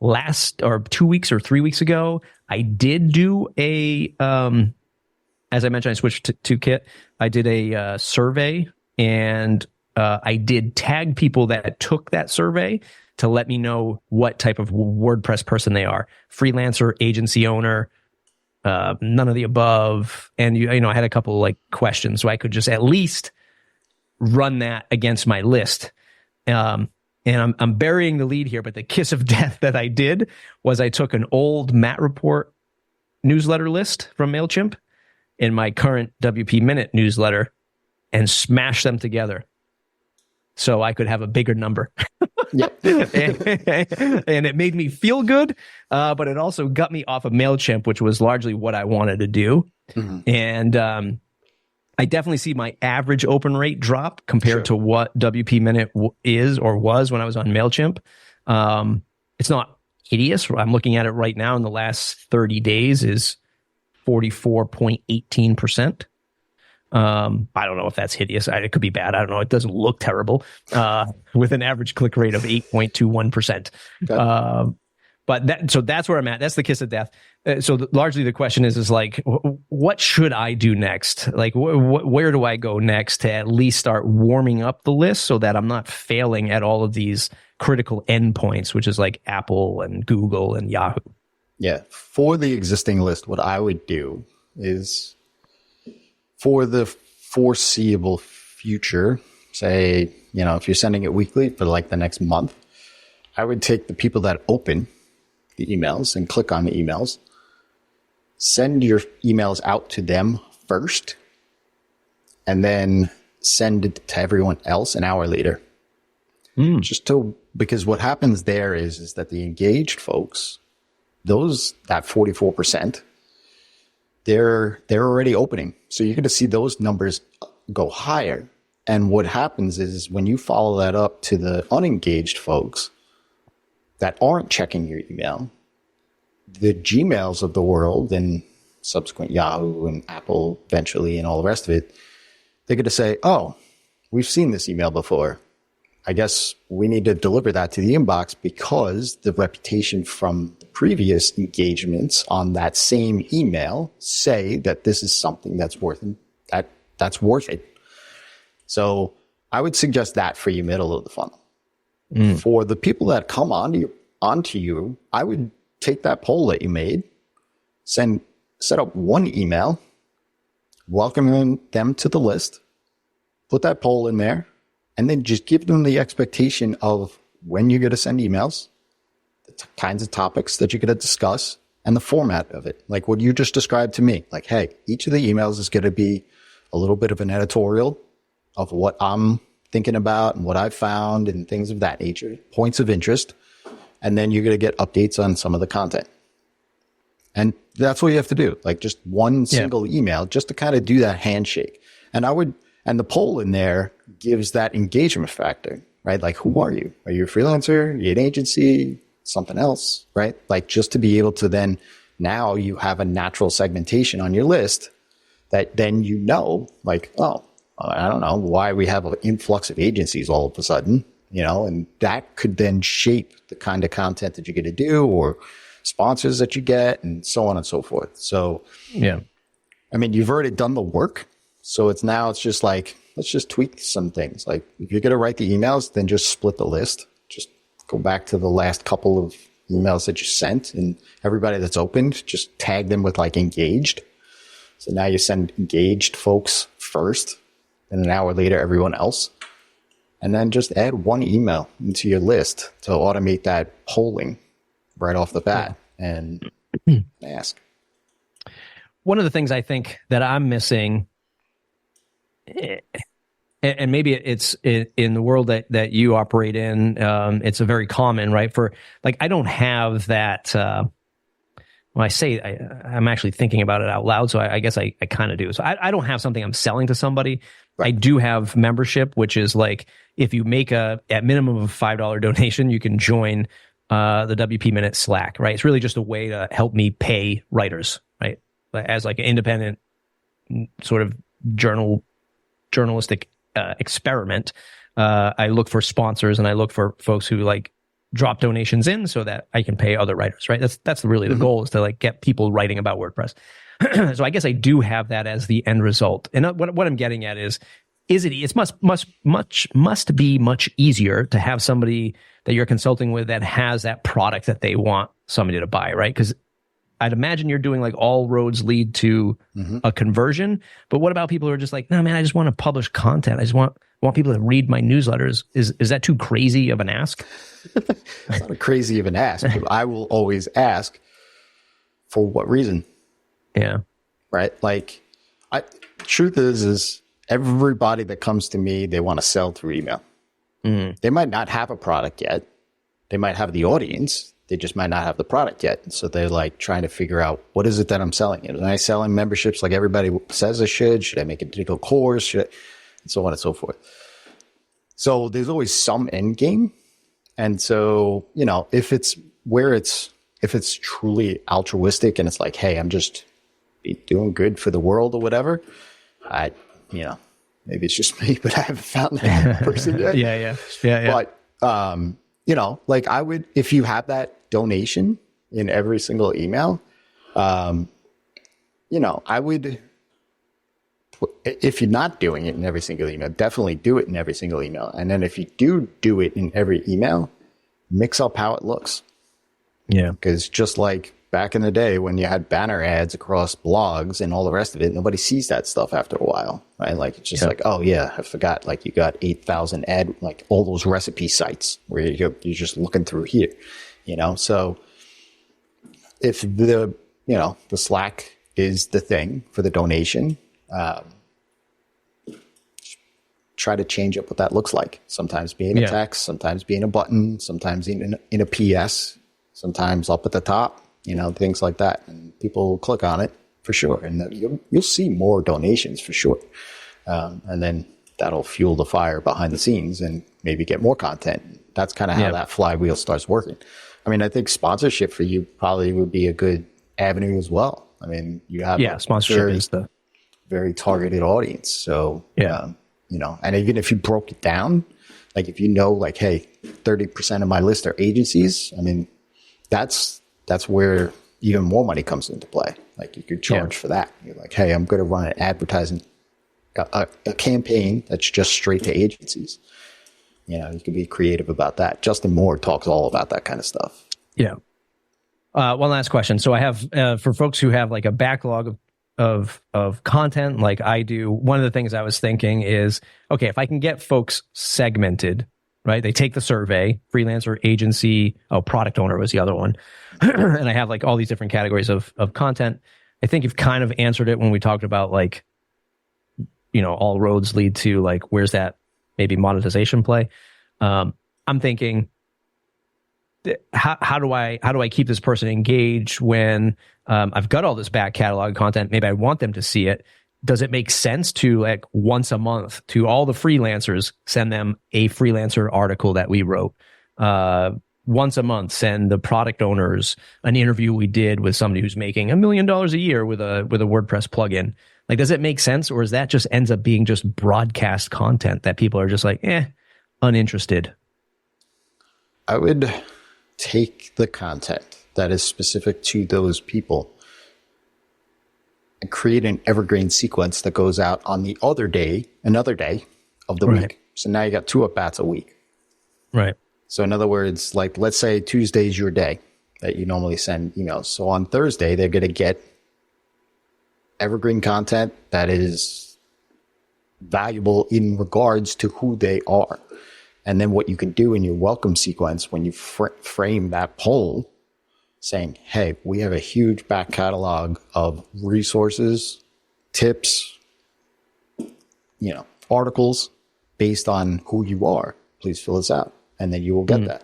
Last or 2 weeks or 3 weeks ago, I did do a as I mentioned, I switched to Kit. I did a survey, and I did tag people that took that survey to let me know what type of WordPress person they are. Freelancer, agency owner, none of the above. And I had a couple like questions, so I could just at least run that against my list. And I'm burying the lead here, but the kiss of death that I did was I took an old Matt Report newsletter list from MailChimp in my current WP Minute newsletter and smashed them together so I could have a bigger number. Yep. and it made me feel good, but it also got me off of MailChimp, which was largely what I wanted to do. Mm-hmm. And I definitely see my average open rate drop compared to what WP Minute is or was when I was on MailChimp. It's not hideous. I'm looking at it right now in the last 30 days is 44.18%. I don't know if that's hideous. It could be bad. I don't know. It doesn't look terrible with an average click rate of 8.21%. But that's where I'm at. That's the kiss of death. Largely the question is like, what should I do next? Like, where do I go next to at least start warming up the list so that I'm not failing at all of these critical endpoints, which is like Apple and Google and Yahoo. Yeah. For the existing list, what I would do is for the foreseeable future, say, if you're sending it weekly for like the next month, I would take the people that open the emails and click on the emails, send your emails out to them first, and then send it to everyone else an hour later. Because what happens there is that the engaged folks, that 44%, they're already opening. So you're going to see those numbers go higher. And what happens is when you follow that up to the unengaged folks that aren't checking your email, the Gmails of the world and subsequent Yahoo and Apple eventually and all the rest of it, they're going to say, oh, we've seen this email before. I guess we need to deliver that to the inbox because the reputation from the previous engagements on that same email say that this is something that's worth it. So I would suggest that for your middle of the funnel. For the people that come onto you, I would take that poll that you made, set up one email, welcoming them to the list, put that poll in there, and then just give them the expectation of when you're going to send emails, the kinds of topics that you're going to discuss, and the format of it. Like what you just described to me. Like, hey, each of the emails is going to be a little bit of an editorial of what I'm thinking about and what I've found and things of that nature, points of interest. And then you're going to get updates on some of the content. And that's what you have to do. Like just one single email just to kind of do that handshake. And the poll in there gives that engagement factor, right? Like, who are you? Are you a freelancer? Are you an agency? Something else, right? Like just to be able to then, now you have a natural segmentation on your list that then like, oh, I don't know why we have an influx of agencies all of a sudden, and that could then shape the kind of content that you're going to do or sponsors that you get and so on and so forth. So, yeah, I mean, you've already done the work. So it's just like, let's just tweak some things. Like if you're going to write the emails, then just split the list. Just go back to the last couple of emails that you sent and everybody that's opened, just tag them with like engaged. So now you send engaged folks first and an hour later, everyone else. And then just add one email into your list to automate that polling right off the bat and ask. One of the things I think that I'm missing, and and maybe it's in the world that you operate in, it's a very common, right? For like, I don't have that. When I say I'm actually thinking about it out loud, so I guess I kind of do. So I don't have something I'm selling to somebody. Right. I do have membership, which is like if you make at minimum of a $5 donation, you can join the WP Minute Slack, right? It's really just a way to help me pay writers, right? As like an independent sort of journalistic experiment. I look for sponsors and I look for folks who like drop donations in so that I can pay other writers, right? That's really the goal, is to like get people writing about WordPress. So I guess I do have that as the end result. And what I'm getting at is it must be much easier to have somebody that you're consulting with that has that product that they want somebody to buy, right? Because I'd imagine you're doing like all roads lead to a conversion. But what about people who are just like, no, man, I just want to publish content. I just want people to read my newsletters. Is that too crazy of an ask? It's not a crazy of an ask. But I will always ask, for what reason? Yeah. Right. Like, truth is everybody that comes to me, they want to sell through email. They might not have a product yet. They might have the audience. They just might not have the product yet. So they're like trying to figure out, what is it that I'm selling? Am I selling memberships like everybody says I should? Should I make a digital course? And so on and so forth. So there's always some end game. And so, if it's truly altruistic and it's like, hey, I'm just doing good for the world or whatever, maybe it's just me, but I haven't found that person yet. Yeah. But, like I would, if you have that donation in every single email, I would, if you're not doing it in every single email, definitely do it in every single email. And then if you do it in every email, mix up how it looks. Yeah. Because just like back in the day when you had banner ads across blogs and all the rest of it, nobody sees that stuff after a while, right? Like, it's just like, oh yeah, I forgot. Like, you got 8,000 like all those recipe sites where you're just looking through here, So if the Slack is the thing for the donation, try to change up what that looks like. Sometimes being a text, sometimes being a button, sometimes in a PS, sometimes up at the top, things like that. And people will click on it for sure. And you'll see more donations for sure. And then that'll fuel the fire behind the scenes and maybe get more content. That's kind of how that flywheel starts working. I mean, I think sponsorship for you probably would be a good avenue as well. I mean, you have sponsorship is the very targeted audience. So, and even if you broke it down, like if like, hey, 30% of my list are agencies, I mean, that's where even more money comes into play. Like, you could charge for that. You're like, hey, I'm going to run an advertising, a campaign that's just straight to agencies. You can be creative about that. Justin Moore talks all about that kind of stuff. Yeah. One last question. So I have, for folks who have like a backlog of content like I do, one of the things I was thinking is, okay, if I can get folks segmented, right? They take the survey, freelancer, agency, product owner was the other one. And I have like all these different categories of content. I think you've kind of answered it when we talked about like, all roads lead to like, where's that maybe monetization play? I'm thinking, how do I keep this person engaged when I've got all this back catalog content? Maybe I want them to see it. Does it make sense to like once a month to all the freelancers send them a freelancer article that we wrote? Once a month, send the product owners an interview we did with somebody who's making $1 million a year with a WordPress plugin. Like, does it make sense, or is that just ends up being just broadcast content that people are just like, uninterested? I would take the content that is specific to those people and create an evergreen sequence that goes out on the another day of the week. So now you got 2 at-bats a week. Right. So in other words, like, let's say Tuesday is your day that you normally send emails. So on Thursday, they're going to get evergreen content that is valuable in regards to who they are. And then what you can do in your welcome sequence when you frame that poll, saying, hey, we have a huge back catalog of resources, tips, articles based on who you are. Please fill this out. And then you will get that.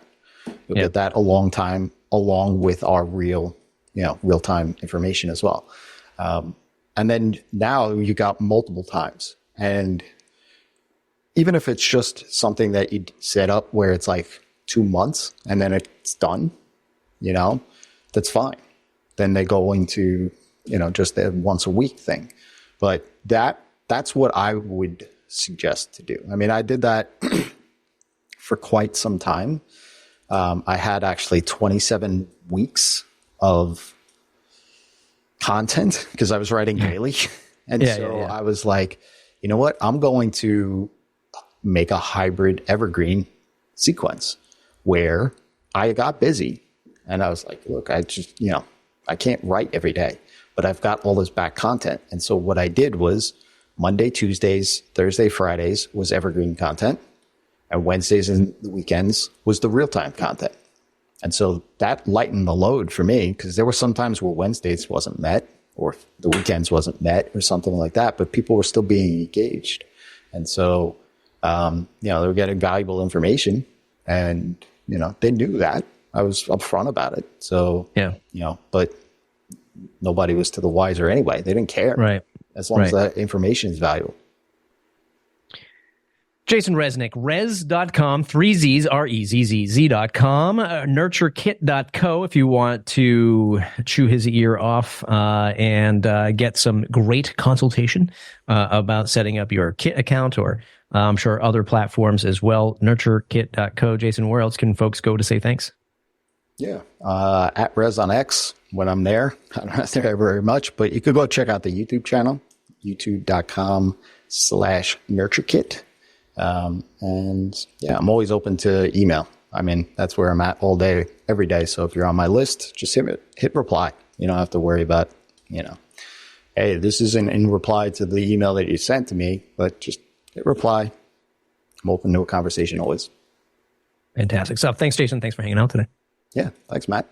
You'll get that along with our real-time information as well. And then now you got multiple times. And even if it's just something that you set up where it's like 2 months and then it's done, that's fine. Then they go into, just the once a week thing. But that's what I would suggest to do. I mean, I did that for quite some time. I had actually 27 weeks of content because I was writing daily. And I was like, you know what? I'm going to make a hybrid evergreen sequence where I got busy and I was like, look, I just, I can't write every day, but I've got all this back content. And so what I did was Monday, Tuesdays, Thursday, Fridays was evergreen content, and Wednesdays and the weekends was the real-time content. And so that lightened the load for me because there were some times where Wednesdays wasn't met or the weekends wasn't met or something like that, but people were still being engaged. And so, they were getting valuable information and, they knew that. I was upfront about it. So, but nobody was to the wiser anyway. They didn't care. Right. As long as that information is valuable. Jason Resnick, res.com, 3 Z's, REZZZ.com, nurturekit.co if you want to chew his ear off and get some great consultation about setting up your Kit account, or I'm sure other platforms as well. Nurturekit.co. Jason, where else can folks go to say thanks? Yeah, at Res on X when I'm there. I'm not there very much, but you could go check out the YouTube channel, youtube.com/nurturekit. And I'm always open to email. I mean, that's where I'm at all day, every day. So if you're on my list, just hit reply. You don't have to worry about, hey, this isn't in reply to the email that you sent to me, but just hit reply. I'm open to a conversation always. Fantastic stuff. Thanks, Jason. Thanks for hanging out today. Yeah. Thanks, Matt.